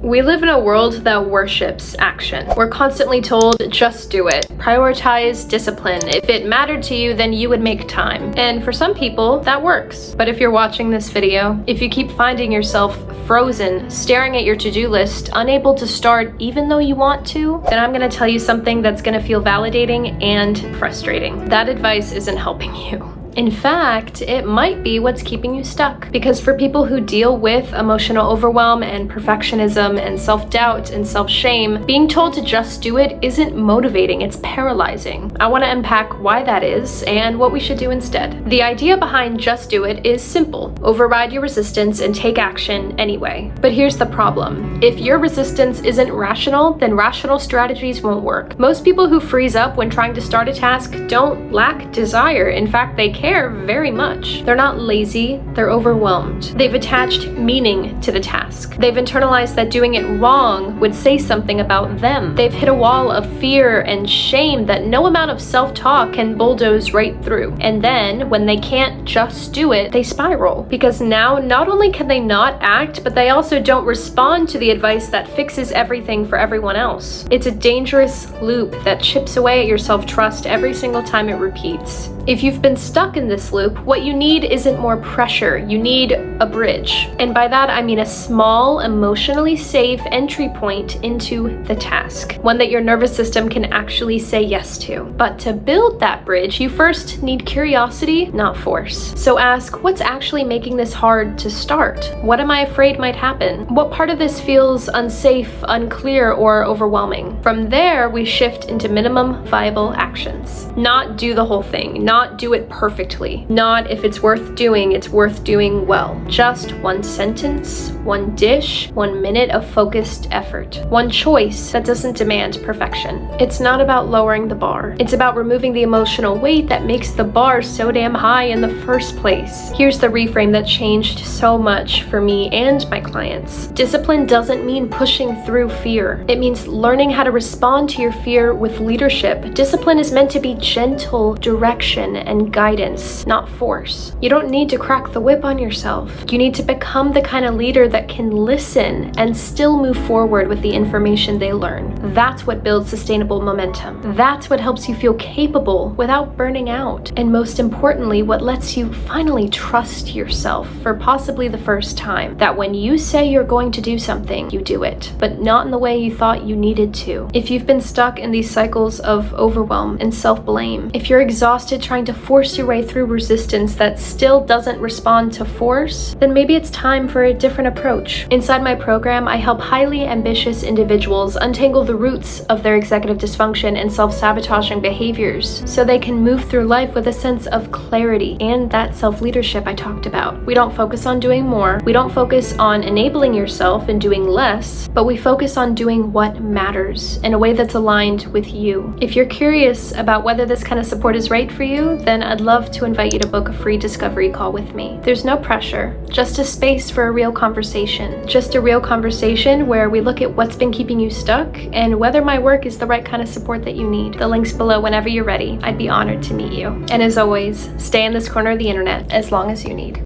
We live in a world that worships action. We're constantly told, just do it. Prioritize discipline. If it mattered to you, then you would make time. And for some people, that works. But if you're watching this video, if you keep finding yourself frozen, staring at your to-do list, unable to start even though you want to, then I'm gonna tell you something that's gonna feel validating and frustrating. That advice isn't helping you. In fact, it might be what's keeping you stuck. Because for people who deal with emotional overwhelm and perfectionism and self-doubt and self-shame, being told to just do it isn't motivating, it's paralyzing. I want to unpack why that is and what we should do instead. The idea behind just do it is simple. Override your resistance and take action anyway. But here's the problem. If your resistance isn't rational, then rational strategies won't work. Most people who freeze up when trying to start a task don't lack desire. In fact, they care very much. They're not lazy, they're overwhelmed. They've attached meaning to the task. They've internalized that doing it wrong would say something about them. They've hit a wall of fear and shame that no amount of self-talk can bulldoze right through. And then, when they can't just do it, they spiral. Because now, not only can they not act, but they also don't respond to the advice that fixes everything for everyone else. It's a dangerous loop that chips away at your self-trust every single time it repeats. If you've been stuck in this loop, what you need isn't more pressure, you need a bridge. And by that I mean a small, emotionally safe entry point into the task. One that your nervous system can actually say yes to. But to build that bridge, you first need curiosity, not force. So ask, what's actually making this hard to start? What am I afraid might happen? What part of this feels unsafe, unclear, or overwhelming? From there, we shift into minimum viable actions. Not do the whole thing, not do it perfectly, not if it's worth doing, it's worth doing well. Just one sentence, one dish, 1 minute of focused effort. One choice that doesn't demand perfection. It's not about lowering the bar. It's about removing the emotional weight that makes the bar so damn high in the first place. Here's the reframe that changed so much for me and my clients. Discipline doesn't mean pushing through fear. It means learning how to respond to your fear with leadership. Discipline is meant to be gentle direction and guidance, not force. You don't need to crack the whip on yourself. You need to become the kind of leader that can listen and still move forward with the information they learn. That's what builds sustainable momentum. That's what helps you feel capable without burning out. And most importantly, what lets you finally trust yourself for possibly the first time. That when you say you're going to do something, you do it, but not in the way you thought you needed to. If you've been stuck in these cycles of overwhelm and self-blame, if you're exhausted trying to force your way through resistance that still doesn't respond to force, then maybe it's time for a different approach. Inside my program, I help highly ambitious individuals untangle the roots of their executive dysfunction and self-sabotaging behaviors so they can move through life with a sense of clarity and that self-leadership I talked about. We don't focus on doing more. We don't focus on enabling yourself and doing less, but we focus on doing what matters in a way that's aligned with you. If you're curious about whether this kind of support is right for you, then I'd love to invite you to book a free discovery call with me. There's no pressure, just a space for a real conversation. Just a real conversation where we look at what's been keeping you stuck and whether my work is the right kind of support that you need. The link's below whenever you're ready. I'd be honored to meet you. And as always, stay in this corner of the internet as long as you need.